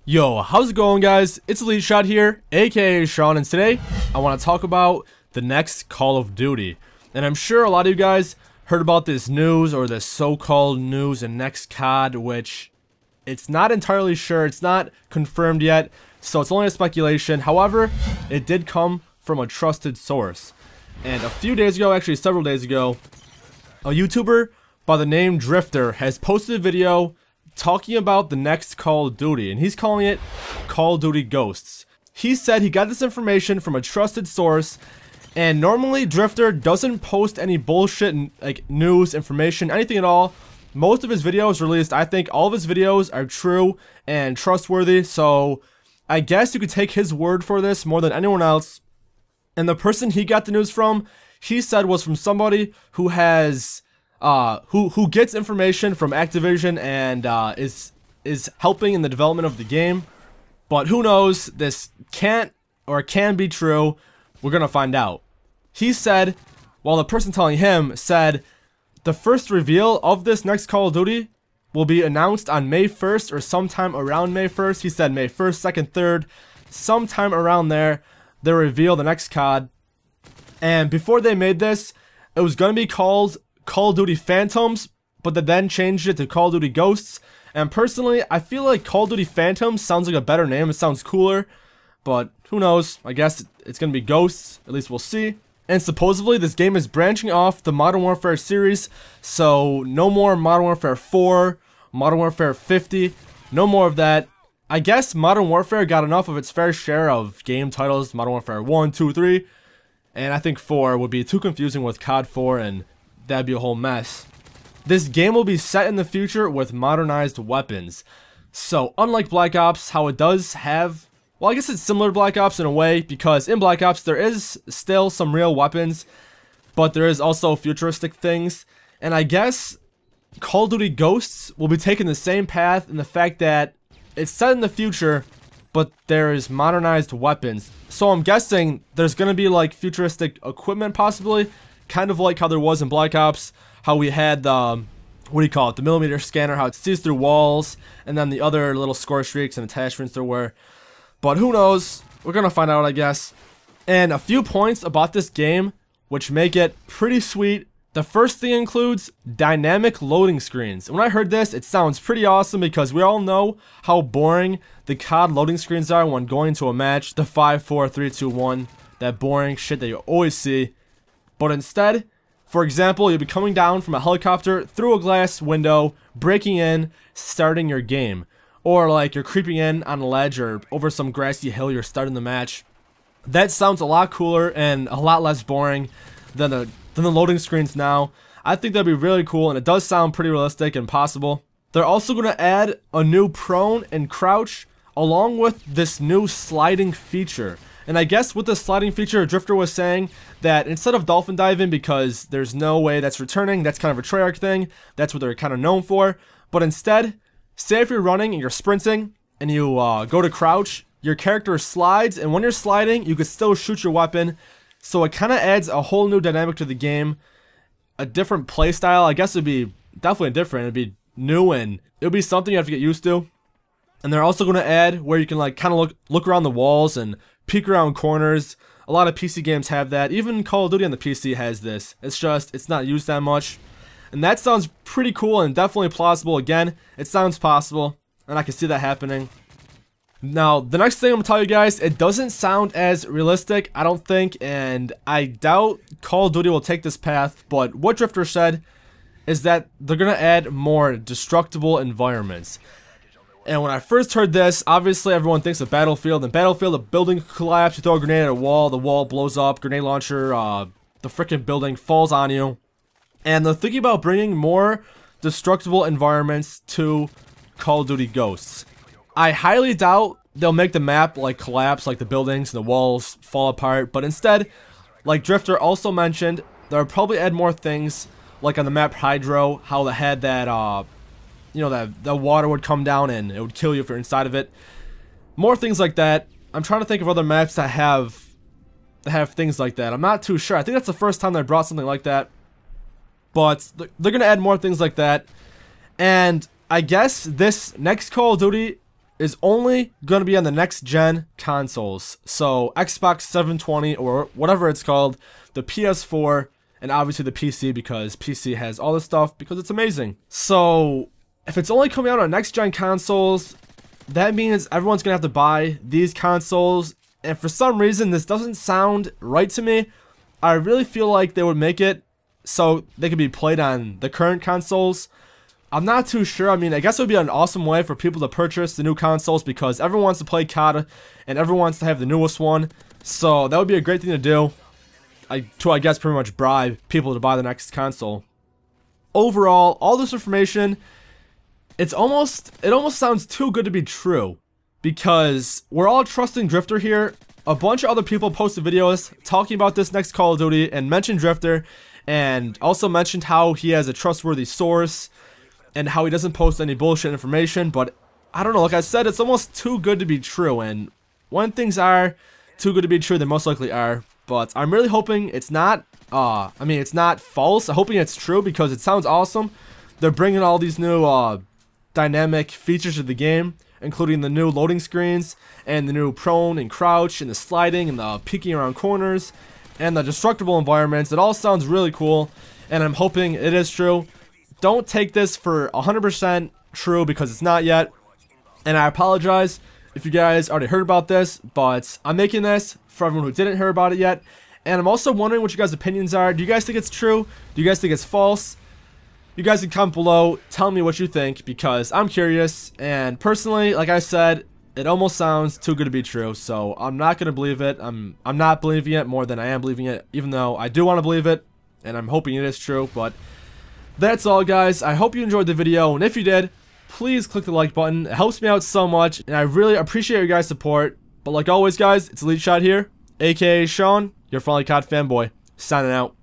Yo, how's it going, guys? It's Yeousch here, aka Sean, and today I want to talk about the next Call of Duty. And I'm sure a lot of you guys heard about this news, or this so-called news in next COD, which it's not entirely sure, it's not confirmed yet, so it's only a speculation. However, it did come from a trusted source. And a few days ago, actually several days ago, a YouTuber by the name Drifter has posted a video talking about the next Call of Duty, and he's calling it Call of Duty Ghosts. He said he got this information from a trusted source, and normally Drifter doesn't post any bullshit like news, information, anything at all. Most of his videos, or at least I think all of his videos, are true and trustworthy, so I guess you could take his word for this more than anyone else. And the person he got the news from, he said, was from somebody who has who gets information from Activision and is helping in the development of the game. But who knows, this can't or can be true. We're gonna find out. He said, well, the person telling him said, the first reveal of this next Call of Duty will be announced on May 1st or sometime around May 1st. He said May 1st, 2nd, 3rd, sometime around there, they'll reveal the next COD. And before they made this, it was gonna be called Call of Duty Phantoms, but they then changed it to Call of Duty Ghosts. And personally, I feel like Call of Duty Phantoms sounds like a better name. It sounds cooler, but who knows? I guess it's gonna be Ghosts. At least we'll see. And supposedly this game is branching off the Modern Warfare series, so no more Modern Warfare 4, Modern Warfare 50, no more of that. I guess Modern Warfare got enough of its fair share of game titles, Modern Warfare 1, 2, 3, and I think 4 would be too confusing with COD 4, and that'd be a whole mess. This game will be set in the future with modernized weapons. So unlike Black Ops, how it does have, well, I guess it's similar to Black Ops in a way, because in Black Ops there is still some real weapons, but there is also futuristic things. And I guess Call of Duty Ghosts will be taking the same path in the fact that it's set in the future, but there is modernized weapons. So I'm guessing there's going to be like futuristic equipment possibly, kind of like how there was in Black Ops, how we had the, what do you call it, the millimeter scanner, how it sees through walls, and then the other little score streaks and attachments there were. But who knows, we're gonna find out, I guess. And a few points about this game which make it pretty sweet. The first thing includes dynamic loading screens. And when I heard this, it sounds pretty awesome, because we all know how boring the COD loading screens are when going to a match. The 5, 4, 3, 2, 1, that boring shit that you always see. But instead, for example, you'll be coming down from a helicopter through a glass window, breaking in, starting your game. Or like you're creeping in on a ledge or over some grassy hill, you're starting the match. That sounds a lot cooler and a lot less boring than the loading screens now. I think that'd be really cool, and it does sound pretty realistic and possible. They're also going to add a new prone and crouch along with this new sliding feature. And I guess with the sliding feature, Drifter was saying that instead of dolphin diving, because there's no way that's returning, that's kind of a Treyarch thing, that's what they're kind of known for, but instead, say if you're running and you're sprinting and you go to crouch, your character slides, and when you're sliding, you could still shoot your weapon. So it kind of adds a whole new dynamic to the game, a different playstyle. I guess it'd be definitely different, it'd be new, and it'll be something you have to get used to. And they're also going to add where you can like kind of look around the walls and peek around corners. A lot of PC games have that. Even Call of Duty on the PC has this. It's just, it's not used that much. And that sounds pretty cool and definitely plausible. Again, it sounds possible, and I can see that happening. Now, the next thing I'm going to tell you guys, it doesn't sound as realistic, I don't think, and I doubt Call of Duty will take this path, but what Drifter said is that they're going to add more destructible environments. And when I first heard this, obviously everyone thinks of Battlefield. In Battlefield, the building collapses, you throw a grenade at a wall, the wall blows up, grenade launcher, the freaking building falls on you. And they're thinking about bringing more destructible environments to Call of Duty Ghosts. I highly doubt they'll make the map like collapse, like the buildings and the walls fall apart, but instead, like Drifter also mentioned, they'll probably add more things, like on the map Hydro, how they had that, you know, that the water would come down and it would kill you if you're inside of it. More things like that. I'm trying to think of other maps that have things like that. I'm not too sure. I think that's the first time they brought something like that. But they're going to add more things like that. And I guess this next Call of Duty is only going to be on the next gen consoles. So Xbox 720 or whatever it's called, the PS4, and obviously the PC, because PC has all this stuff because it's amazing. So if it's only coming out on next gen consoles, that means everyone's going to have to buy these consoles. And for some reason, this doesn't sound right to me. I really feel like they would make it so they could be played on the current consoles. I'm not too sure. I mean, I guess it would be an awesome way for people to purchase the new consoles because everyone wants to play CoD and everyone wants to have the newest one. So that would be a great thing to do. I guess pretty much bribe people to buy the next console. Overall, all this information, it almost sounds too good to be true, because we're all trusting Drifter here. A bunch of other people posted videos talking about this next Call of Duty and mentioned Drifter, and also mentioned how he has a trustworthy source and how he doesn't post any bullshit information. But I don't know, like I said, it's almost too good to be true, and when things are too good to be true, they most likely are. But I'm really hoping it's not, it's not false. I'm hoping it's true because it sounds awesome. They're bringing all these new dynamic features to the game, including the new loading screens and the new prone and crouch and the sliding and the peeking around corners and the destructible environments. It all sounds really cool, and I'm hoping it is true. Don't take this for 100% true because it's not yet, and I apologize if you guys already heard about this, but I'm making this for everyone who didn't hear about it yet. And I'm also wondering what you guys' opinions are. Do you guys think it's true? Do you guys think it's false? You guys can comment below, tell me what you think, because I'm curious. And personally, like I said, it almost sounds too good to be true, so I'm not gonna believe it. I'm not believing it more than I am believing it, even though I do want to believe it, and I'm hoping it is true. But that's all, guys. I hope you enjoyed the video, and if you did, please click the like button. It helps me out so much, and I really appreciate your guys' support. But like always, guys, it's Elite Shot here, aka Sean, your friendly COD fanboy, signing out.